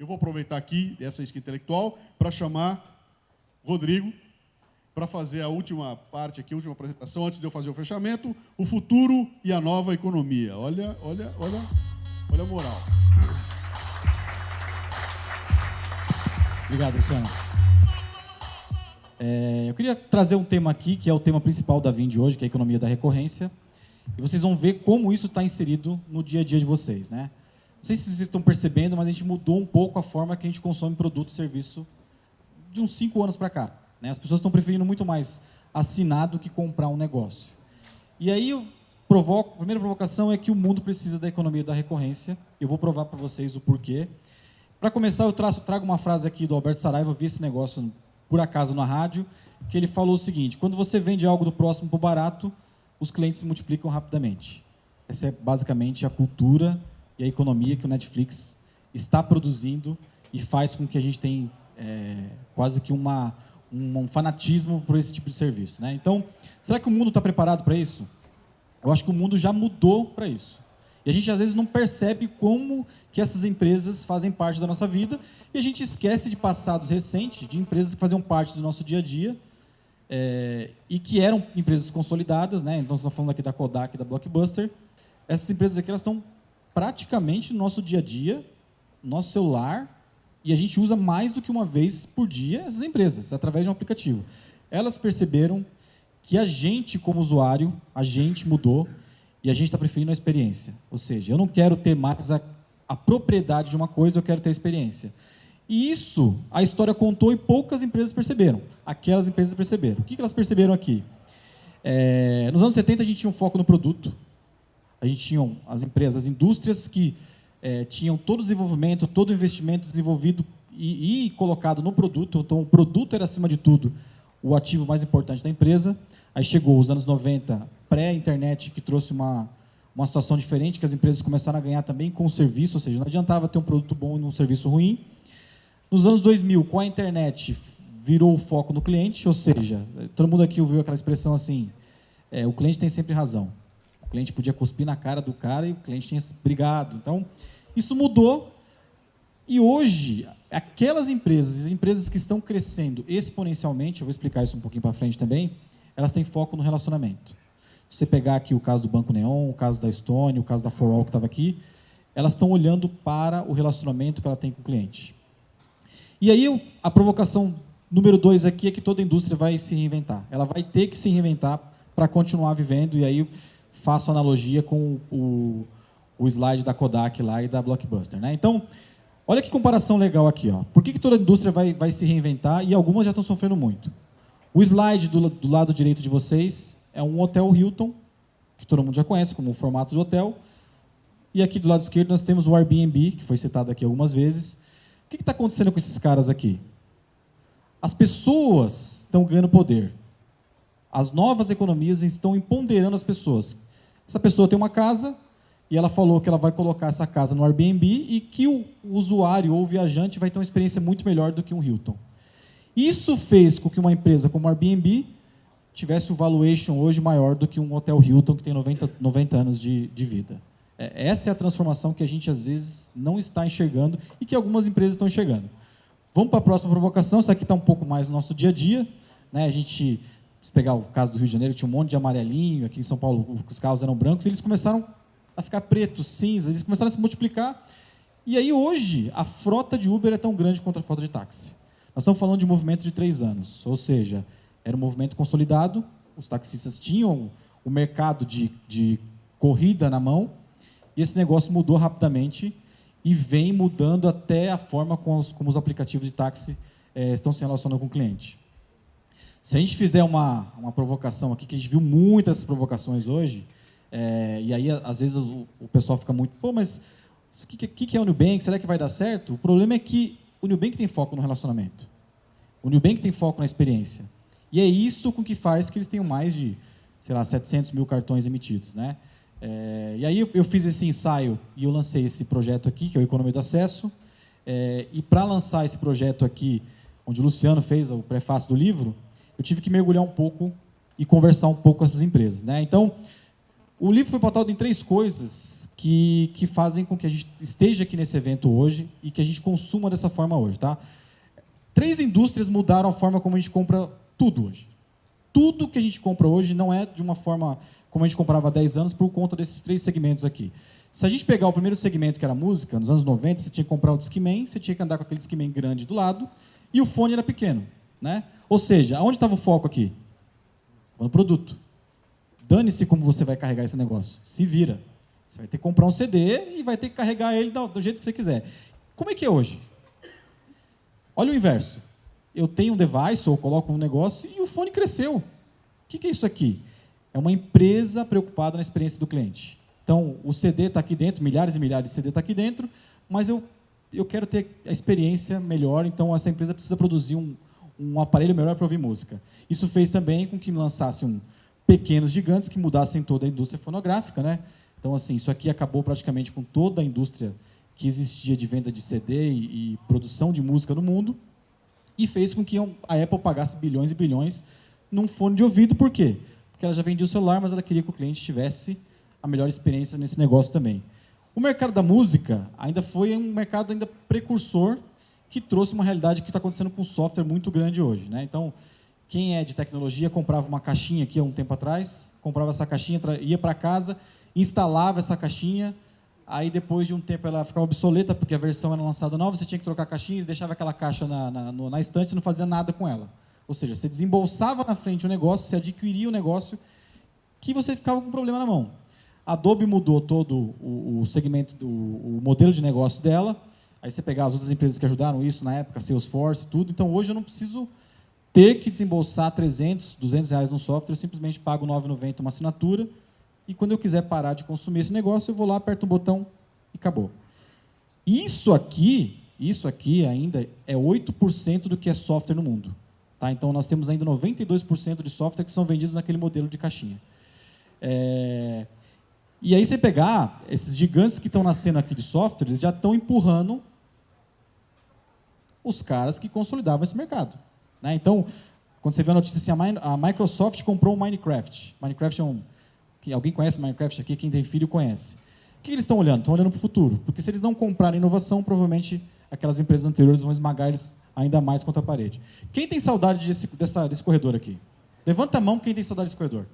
Eu vou aproveitar aqui essa isca intelectual para chamar Rodrigo para fazer a última parte aqui, a última apresentação, antes de eu fazer o fechamento, o futuro e a nova economia. Olha a moral. Obrigado, Luciano. Eu queria trazer um tema aqui, que é o tema principal da Vindi hoje, que é a economia da recorrência. E vocês vão ver como isso está inserido no dia a dia de vocês, né? Não sei se vocês estão percebendo, mas a gente mudou um pouco a forma que a gente consome produto e serviço de uns 5 anos para cá, né? As pessoas estão preferindo muito mais assinar do que comprar um negócio. E aí, a primeira provocação é que o mundo precisa da economia da recorrência. Eu vou provar para vocês o porquê. Para começar, eu trago uma frase aqui do Alberto Saraiva, eu vi esse negócio por acaso na rádio, que ele falou o seguinte: quando você vende algo do próximo por barato, os clientes se multiplicam rapidamente. Essa é basicamente a cultura e a economia que o Netflix está produzindo e faz com que a gente tenha quase que um fanatismo por esse tipo de serviço, né? Então, será que o mundo está preparado para isso? Eu acho que o mundo já mudou para isso. E a gente, às vezes, não percebe como que essas empresas fazem parte da nossa vida e a gente esquece de passados recentes, de empresas que faziam parte do nosso dia a dia e que eram empresas consolidadas, né? Então, estamos falando aqui da Kodak e da Blockbuster. Essas empresas aqui, elas estão praticamente no nosso dia a dia, no nosso celular, e a gente usa mais do que uma vez por dia essas empresas, através de um aplicativo. Elas perceberam que a gente, como usuário, a gente mudou e a gente está preferindo a experiência. Ou seja, eu não quero ter mais a propriedade de uma coisa, eu quero ter a experiência. E isso a história contou e poucas empresas perceberam. Aquelas empresas perceberam. O que elas perceberam aqui? Nos anos 70, a gente tinha um foco no produto. A gente tinha as empresas, as indústrias que tinham todo o desenvolvimento, todo o investimento desenvolvido e colocado no produto. Então, o produto era, acima de tudo, o ativo mais importante da empresa. Aí chegou os anos 90, pré-internet, que trouxe uma situação diferente, que as empresas começaram a ganhar também com o serviço, ou seja, não adiantava ter um produto bom e um serviço ruim. Nos anos 2000, com a internet, virou o foco no cliente, ou seja, todo mundo aqui ouviu aquela expressão assim, o cliente tem sempre razão. O cliente podia cuspir na cara do cara e o cliente tinha brigado. Então, isso mudou e hoje, aquelas empresas, as empresas que estão crescendo exponencialmente, eu vou explicar isso um pouquinho para frente também, elas têm foco no relacionamento. Se você pegar aqui o caso do Banco Neon, o caso da Estônia, o caso da For All que estava aqui, elas estão olhando para o relacionamento que ela tem com o cliente. E aí, a provocação número 2 aqui é que toda indústria vai se reinventar. Ela vai ter que se reinventar para continuar vivendo, e aí faço analogia com o slide da Kodak lá e da Blockbuster, né? Então, olha que comparação legal aqui, ó. Por que toda indústria vai se reinventar e algumas já estão sofrendo muito? O slide do lado direito de vocês é um hotel Hilton, que todo mundo já conhece como o formato do hotel. E aqui do lado esquerdo nós temos o Airbnb, que foi citado aqui algumas vezes. O que está acontecendo com esses caras aqui? As pessoas estão ganhando poder. As novas economias estão empoderando as pessoas. Essa pessoa tem uma casa e ela falou que ela vai colocar essa casa no Airbnb e que o usuário ou o viajante vai ter uma experiência muito melhor do que um Hilton. Isso fez com que uma empresa como o Airbnb tivesse um valuation hoje maior do que um hotel Hilton que tem 90 anos de vida. Essa é a transformação que a gente, às vezes, não está enxergando e que algumas empresas estão enxergando. Vamos para a próxima provocação. Essa aqui está um pouco mais no nosso dia a dia, né? A gente, se pegar o caso do Rio de Janeiro, tinha um monte de amarelinho. Aqui em São Paulo, os carros eram brancos. Eles começaram a ficar pretos, cinzas. Eles começaram a se multiplicar. E aí, hoje, a frota de Uber é tão grande quanto a frota de táxi. Nós estamos falando de um movimento de 3 anos. Ou seja, era um movimento consolidado. Os taxistas tinham o mercado de corrida na mão. E esse negócio mudou rapidamente e vem mudando até a forma como os aplicativos de táxi estão se relacionando com o cliente. Se a gente fizer uma provocação aqui, que a gente viu muitas provocações hoje, e aí, às vezes, o pessoal fica muito, pô, mas o que é o Nubank? Será que vai dar certo? O problema é que o Nubank tem foco no relacionamento. O Nubank tem foco na experiência. E é isso com que faz que eles tenham mais de, sei lá, 700 mil cartões emitidos, né? E aí eu fiz esse ensaio e eu lancei esse projeto aqui, que é o Economia do Acesso. E para lançar esse projeto aqui, onde o Luciano fez o prefácio do livro, eu tive que mergulhar um pouco e conversar um pouco com essas empresas, né? Então, o livro foi pautado em 3 coisas que fazem com que a gente esteja aqui nesse evento hoje e que a gente consuma dessa forma hoje. Tá? 3 indústrias mudaram a forma como a gente compra tudo hoje. Tudo que a gente compra hoje não é de uma forma como a gente comprava há 10 anos por conta desses 3 segmentos aqui. Se a gente pegar o primeiro segmento, que era a música, nos anos 90, você tinha que comprar o Discman, você tinha que andar com aquele Discman grande do lado, e o fone era pequeno. Né? Ou seja, aonde estava o foco aqui? No produto. Dane-se como você vai carregar esse negócio. Se vira. Você vai ter que comprar um CD e vai ter que carregar ele do jeito que você quiser. Como é que é hoje? Olha o inverso. Eu tenho um device, ou coloco um negócio, e o fone cresceu. O que é isso aqui? É uma empresa preocupada na experiência do cliente. Então, o CD está aqui dentro, milhares e milhares de CD está aqui dentro, mas eu quero ter a experiência melhor, então essa empresa precisa produzir um aparelho melhor para ouvir música. Isso fez também com que lançassem pequenos gigantes que mudassem toda a indústria fonográfica. Né? Então, assim, isso aqui acabou praticamente com toda a indústria que existia de venda de CD e produção de música no mundo, e fez com que a Apple pagasse bilhões e bilhões num fone de ouvido. Por quê? Porque ela já vendia o celular, mas ela queria que o cliente tivesse a melhor experiência nesse negócio também. O mercado da música ainda foi um mercado ainda precursor que trouxe uma realidade que está acontecendo com um software muito grande hoje. Né? Então, quem é de tecnologia comprava uma caixinha aqui há um tempo atrás, comprava essa caixinha, ia para casa, instalava essa caixinha, aí depois de um tempo ela ficava obsoleta, porque a versão era lançada nova, você tinha que trocar a caixinha e deixava aquela caixa na estante e não fazia nada com ela. Ou seja, você desembolsava na frente o negócio, você adquiria o negócio, que você ficava com um problema na mão. A Adobe mudou todo o segmento, o modelo de negócio dela, aí você pegar as outras empresas que ajudaram isso na época, Salesforce, tudo, então hoje eu não preciso ter que desembolsar 300, 200 reais no software, eu simplesmente pago R$ 9,90 uma assinatura, e quando eu quiser parar de consumir esse negócio, eu vou lá, aperto um botão e acabou. Isso aqui ainda é 8% do que é software no mundo. Tá? Então, nós temos ainda 92% de software que são vendidos naquele modelo de caixinha. E aí, você pegar esses gigantes que estão nascendo aqui de software, eles já estão empurrando os caras que consolidavam esse mercado. Né? Então, quando você vê a notícia assim, a Microsoft comprou o Minecraft. Minecraft é alguém conhece Minecraft aqui? Quem tem filho conhece. O que eles estão olhando? Estão olhando para o futuro. Porque se eles não comprarem inovação, provavelmente aquelas empresas anteriores vão esmagar eles ainda mais contra a parede. Quem tem saudade desse corredor aqui? Levanta a mão quem tem saudade desse corredor.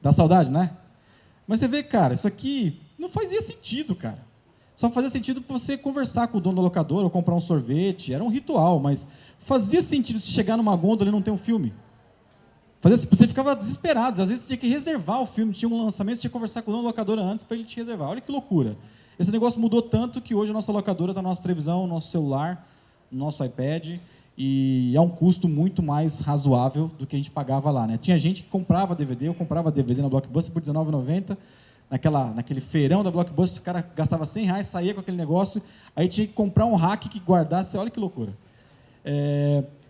Dá saudade, né? Mas você vê, cara, isso aqui não fazia sentido, cara. Só fazia sentido para você conversar com o dono da locadora ou comprar um sorvete. Era um ritual, mas fazia sentido se chegar numa gôndola e não ter um filme. Você ficava desesperado. Às vezes você tinha que reservar o filme, tinha um lançamento, você tinha que conversar com o dono da locadora antes para ele te reservar. Olha que loucura. Esse negócio mudou tanto que hoje a nossa locadora está na nossa televisão, no nosso celular, no nosso iPad, e é um custo muito mais razoável do que a gente pagava lá. Né? Tinha gente que comprava DVD, eu comprava DVD na Blockbuster por R$19,90, naquele feirão da Blockbuster, o cara gastava R$100, saía com aquele negócio, aí tinha que comprar um rack que guardasse, olha que loucura.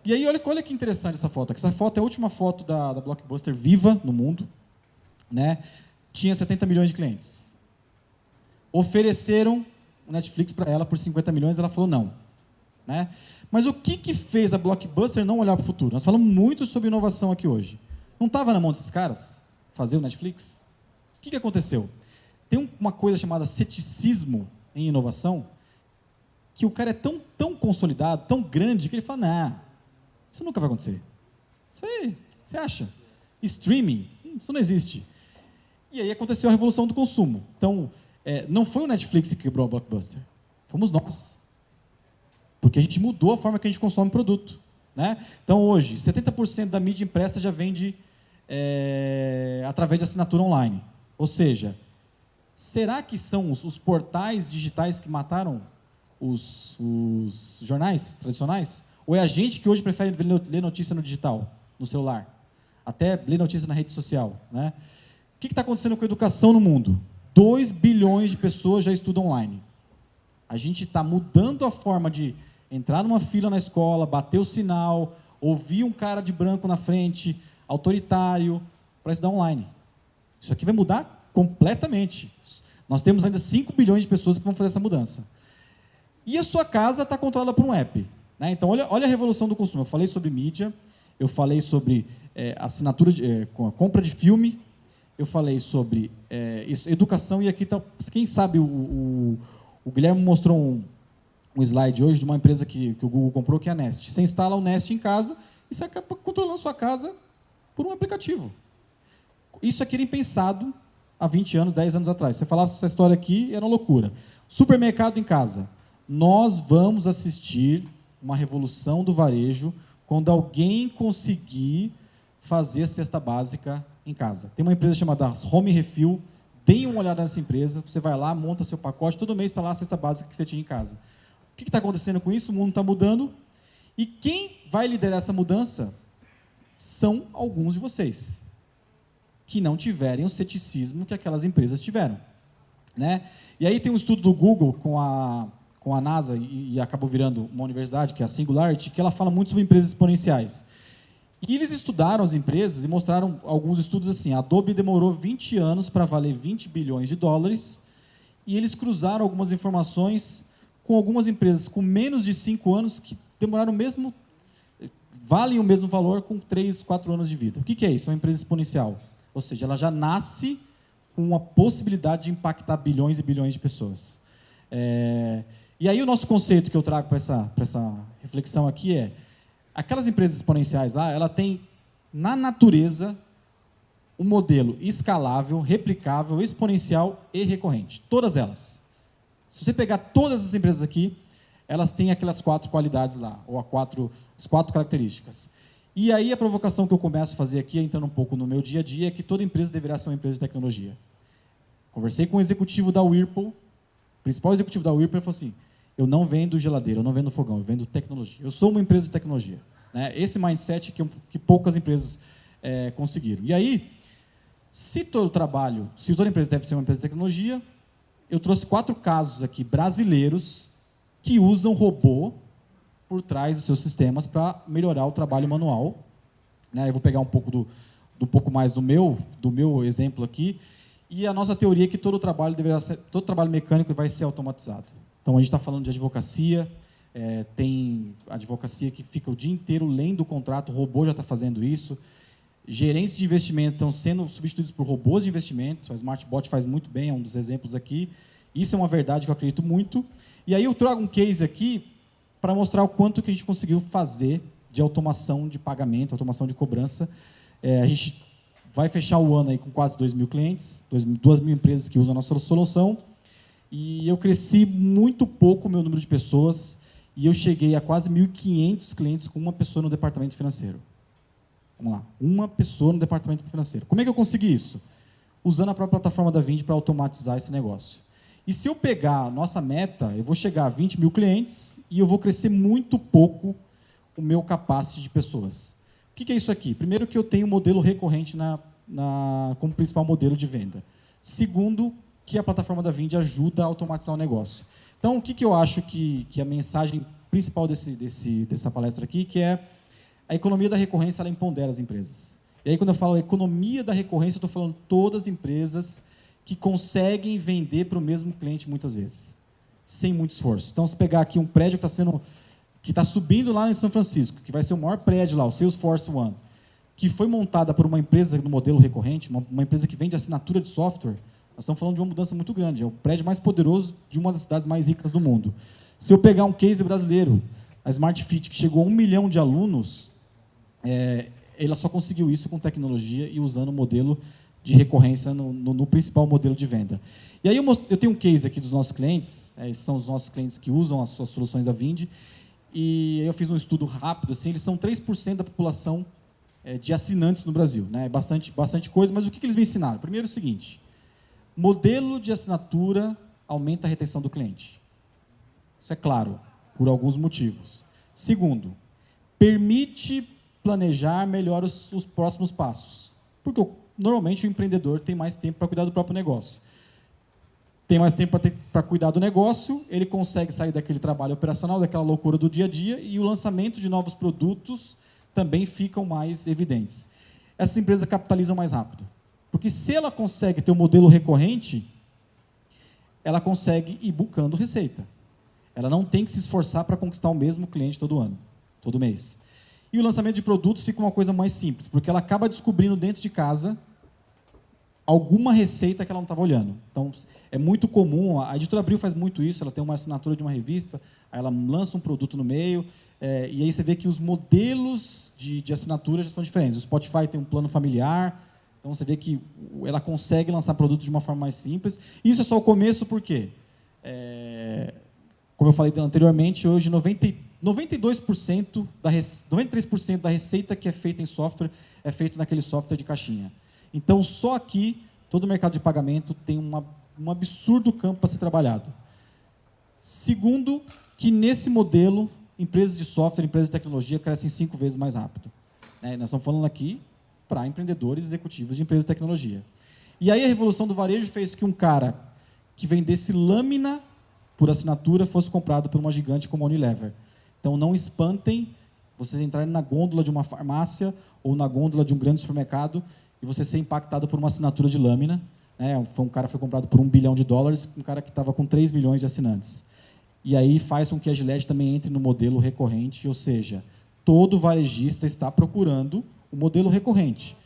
E aí, olha que interessante essa foto. Essa foto é a última foto da Blockbuster viva no mundo. Né? Tinha 70 milhões de clientes. Ofereceram o Netflix para ela por 50 milhões, ela falou não. Né? Mas o que fez a Blockbuster não olhar para o futuro? Nós falamos muito sobre inovação aqui hoje. Não estava na mão desses caras fazer o Netflix? O que aconteceu? Tem uma coisa chamada ceticismo em inovação, que o cara é tão consolidado, tão grande, que ele fala, não, isso nunca vai acontecer. Isso aí, você acha? Streaming, isso não existe. E aí aconteceu a revolução do consumo. Então, não foi o Netflix que quebrou a Blockbuster, fomos nós. Porque a gente mudou a forma que a gente consome produto. Né? Então, hoje, 70% da mídia impressa já vende através de assinatura online. Ou seja, será que são os portais digitais que mataram os jornais tradicionais? Ou é a gente que hoje prefere ler notícia no digital, no celular? Até ler notícia na rede social. Né? O que está acontecendo com a educação no mundo? 2 bilhões de pessoas já estudam online. A gente está mudando a forma de entrar numa fila na escola, bater o sinal, ouvir um cara de branco na frente, autoritário, para estudar online. Isso aqui vai mudar completamente. Nós temos ainda 5 bilhões de pessoas que vão fazer essa mudança. E a sua casa está controlada por um app. Né? Então, olha a revolução do consumo. Eu falei sobre mídia, eu falei sobre assinatura, compra de filme, eu falei sobre educação, e aqui, tá, quem sabe, o Guilherme mostrou um slide hoje de uma empresa que o Google comprou, que é a Nest. Você instala o Nest em casa e você acaba controlando sua casa por um aplicativo. Isso aqui era impensado há 20 anos, 10 anos atrás. Você falava essa história aqui, era uma loucura. Supermercado em casa. Nós vamos assistir uma revolução do varejo quando alguém conseguir fazer a cesta básica em casa. Tem uma empresa chamada Home Refill, deem uma olhada nessa empresa, você vai lá, monta seu pacote, todo mês está lá a cesta básica que você tinha em casa. O que está acontecendo com isso? O mundo está mudando, e quem vai liderar essa mudança são alguns de vocês, que não tiverem o ceticismo que aquelas empresas tiveram. Né? E aí tem um estudo do Google com a NASA, e acabou virando uma universidade, que é a Singularity, que ela fala muito sobre empresas exponenciais. E eles estudaram as empresas e mostraram alguns estudos assim. A Adobe demorou 20 anos para valer 20 bilhões de dólares, e eles cruzaram algumas informações com algumas empresas com menos de 5 anos que demoraram valem o mesmo valor com 3, 4 anos de vida. O que é isso? É uma empresa exponencial. Ou seja, ela já nasce com a possibilidade de impactar bilhões e bilhões de pessoas. E aí o nosso conceito que eu trago para essa reflexão aqui é: aquelas empresas exponenciais lá, ela tem na natureza um modelo escalável, replicável, exponencial e recorrente. Todas elas. Se você pegar todas as empresas aqui, elas têm aquelas 4 qualidades lá, ou as 4 características. E aí a provocação que eu começo a fazer aqui, entrando um pouco no meu dia a dia, é que toda empresa deverá ser uma empresa de tecnologia. Conversei com o executivo da Whirlpool, o principal executivo da Whirlpool, ele falou assim: eu não vendo geladeira, eu não vendo fogão, eu vendo tecnologia. Eu sou uma empresa de tecnologia. Né? Esse mindset que poucas empresas conseguiram. E aí, se toda empresa deve ser uma empresa de tecnologia, eu trouxe 4 casos aqui brasileiros que usam robô por trás dos seus sistemas para melhorar o trabalho manual. Né? Eu vou pegar um pouco mais do meu exemplo aqui. E a nossa teoria é que todo trabalho mecânico vai ser automatizado. Então, a gente está falando de advocacia, tem advocacia que fica o dia inteiro lendo o contrato, o robô já está fazendo isso. Gerentes de investimento estão sendo substituídos por robôs de investimento, a SmartBot faz muito bem, é um dos exemplos aqui. Isso é uma verdade que eu acredito muito. E aí eu trago um case aqui para mostrar o quanto que a gente conseguiu fazer de automação de pagamento, automação de cobrança. A gente vai fechar o ano aí com quase 2.000 clientes, 2.000 empresas que usam a nossa solução, e eu cresci muito pouco o meu número de pessoas, e eu cheguei a quase 1.500 clientes com uma pessoa no departamento financeiro. Vamos lá, uma pessoa no departamento financeiro. Como é que eu consegui isso? Usando a própria plataforma da Vindi para automatizar esse negócio. E se eu pegar a nossa meta, eu vou chegar a 20 mil clientes e eu vou crescer muito pouco o meu capacity de pessoas. O que é isso aqui? Primeiro, que eu tenho um modelo recorrente como principal modelo de venda. Segundo, que a plataforma da Vindi ajuda a automatizar o negócio. Então, o que eu acho que a mensagem principal dessa palestra aqui, que é a economia da recorrência, ela empodera as empresas. E aí, quando eu falo economia da recorrência, eu estou falando todas as empresas que conseguem vender para o mesmo cliente muitas vezes, sem muito esforço. Então, se pegar aqui um prédio que está subindo lá em São Francisco, que vai ser o maior prédio lá, o Salesforce One, que foi montada por uma empresa no modelo recorrente, uma empresa que vende assinatura de software, nós estamos falando de uma mudança muito grande. É o prédio mais poderoso de uma das cidades mais ricas do mundo. Se eu pegar um case brasileiro, a Smart Fit, que chegou a 1 milhão de alunos, ela só conseguiu isso com tecnologia e usando o modelo de recorrência no principal modelo de venda. E aí eu tenho um case aqui dos nossos clientes, esses são os nossos clientes que usam as suas soluções da Vindi, e eu fiz um estudo rápido, assim, eles são 3% da população de assinantes no Brasil. Né? Bastante coisa, mas o que eles me ensinaram? Primeiro, o seguinte: modelo de assinatura aumenta a retenção do cliente. Isso é claro, por alguns motivos. Segundo, permite planejar melhor os próximos passos. Porque normalmente o empreendedor tem mais tempo para cuidar do próprio negócio. Tem mais tempo para cuidar do negócio, ele consegue sair daquele trabalho operacional, daquela loucura do dia a dia, e o lançamento de novos produtos também ficam mais evidentes. Essas empresas capitalizam mais rápido. Porque se ela consegue ter um modelo recorrente, ela consegue ir buscando receita. Ela não tem que se esforçar para conquistar o mesmo cliente todo ano, todo mês. E o lançamento de produtos fica uma coisa mais simples, porque ela acaba descobrindo dentro de casa alguma receita que ela não estava olhando. Então, é muito comum, a Editora Abril faz muito isso, ela tem uma assinatura de uma revista, aí ela lança um produto no meio, e aí você vê que os modelos de assinatura já são diferentes. O Spotify tem um plano familiar, então você vê que ela consegue lançar produtos de uma forma mais simples. Isso é só o começo, por quê? Como eu falei anteriormente, hoje 92% 93% da receita que é feita em software é feita naquele software de caixinha. Então, só aqui, todo o mercado de pagamento tem um absurdo campo para ser trabalhado. Segundo, que nesse modelo, empresas de software, empresas de tecnologia crescem 5 vezes mais rápido. Nós estamos falando aqui para empreendedores executivos de empresas de tecnologia. E aí a revolução do varejo fez que um cara que vendesse lâmina por assinatura fosse comprado por uma gigante como a Unilever. Então, não espantem vocês entrarem na gôndola de uma farmácia ou na gôndola de um grande supermercado e você ser impactado por uma assinatura de lâmina. Um cara foi comprado por $1 bilhão, um cara que estava com 3 milhões de assinantes. E aí faz com que a Gillette também entre no modelo recorrente, ou seja, todo varejista está procurando o modelo recorrente.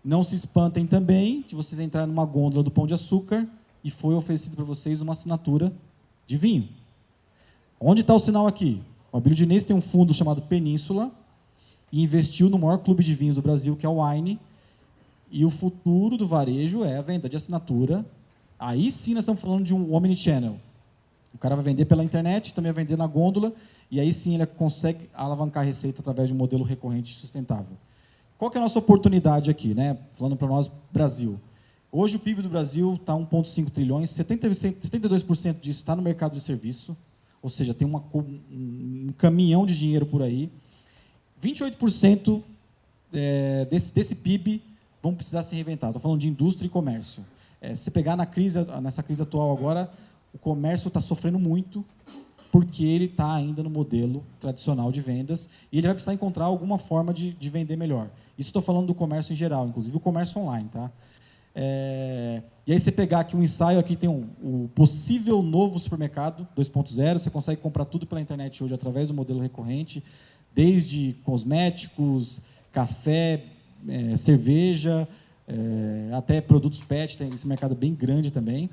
Não se espantem também de vocês entrarem numa gôndola do Pão de Açúcar e foi oferecido para vocês uma assinatura de vinho. Onde está o sinal aqui? O Abílio Diniz tem um fundo chamado Península e investiu no maior clube de vinhos do Brasil, que é o Wine, e o futuro do varejo é a venda de assinatura. Aí sim nós estamos falando de um omnichannel. O cara vai vender pela internet, também vai vender na gôndola, e aí sim ele consegue alavancar a receita através de um modelo recorrente sustentável. Qual que é a nossa oportunidade aqui, né? Falando para nós, Brasil. Hoje o PIB do Brasil está 1,5 trilhões, 72% disso está no mercado de serviço, ou seja, tem um caminhão de dinheiro por aí. 28% desse PIB vão precisar se reinventar. Estou falando de indústria e comércio. Se você pegar nessa crise atual agora, o comércio está sofrendo muito porque ele está ainda no modelo tradicional de vendas e ele vai precisar encontrar alguma forma de vender melhor. Isso estou falando do comércio em geral, inclusive o comércio online. Tá? E aí você pegar aqui um ensaio, aqui tem o possível novo supermercado 2.0, você consegue comprar tudo pela internet hoje através do modelo recorrente, desde cosméticos, café, cerveja, até produtos pet, tem esse mercado bem grande também.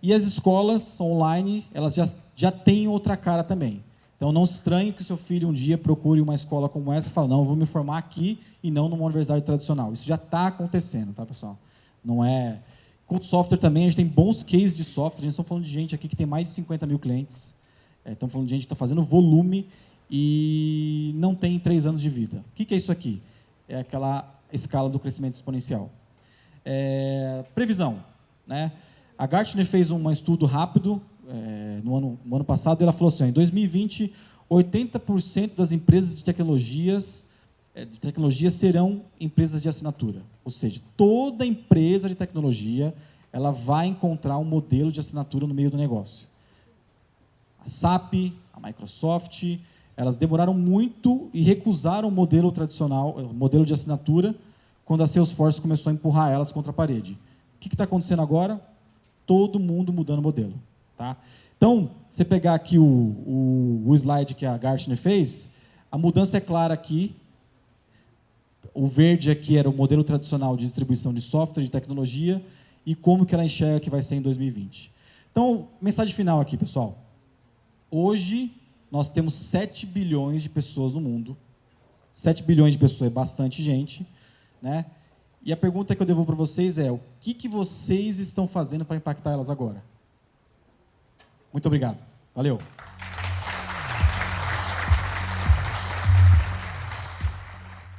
E as escolas online, elas já têm outra cara também. Então, não se estranhe que o seu filho um dia procure uma escola como essa e fale, não, eu vou me formar aqui e não numa universidade tradicional. Isso já está acontecendo, tá, pessoal? Não é... Com software também, a gente tem bons cases de software. A gente está falando de gente aqui que tem mais de 50 mil clientes. Estamos falando de gente que está fazendo volume e não tem 3 anos de vida. O que é isso aqui? É aquela escala do crescimento exponencial. Previsão, né? A Gartner fez um estudo rápido no ano passado e ela falou assim, em 2020, 80% das empresas de tecnologia serão empresas de assinatura. Ou seja, toda empresa de tecnologia ela vai encontrar um modelo de assinatura no meio do negócio. A SAP, a Microsoft, elas demoraram muito e recusaram o modelo tradicional, o modelo de assinatura, quando a Salesforce começou a empurrar elas contra a parede. O que está acontecendo agora? Todo mundo mudando o modelo. Tá? Então, você pegar aqui o slide que a Gartner fez, a mudança é clara aqui. O verde aqui era o modelo tradicional de distribuição de software, de tecnologia, e como que ela enxerga que vai ser em 2020. Então, mensagem final aqui, pessoal. Hoje, nós temos 7 bilhões de pessoas no mundo. 7 bilhões de pessoas é bastante gente, né? E a pergunta que eu devolvo para vocês é, o que vocês estão fazendo para impactar elas agora? Muito obrigado. Valeu.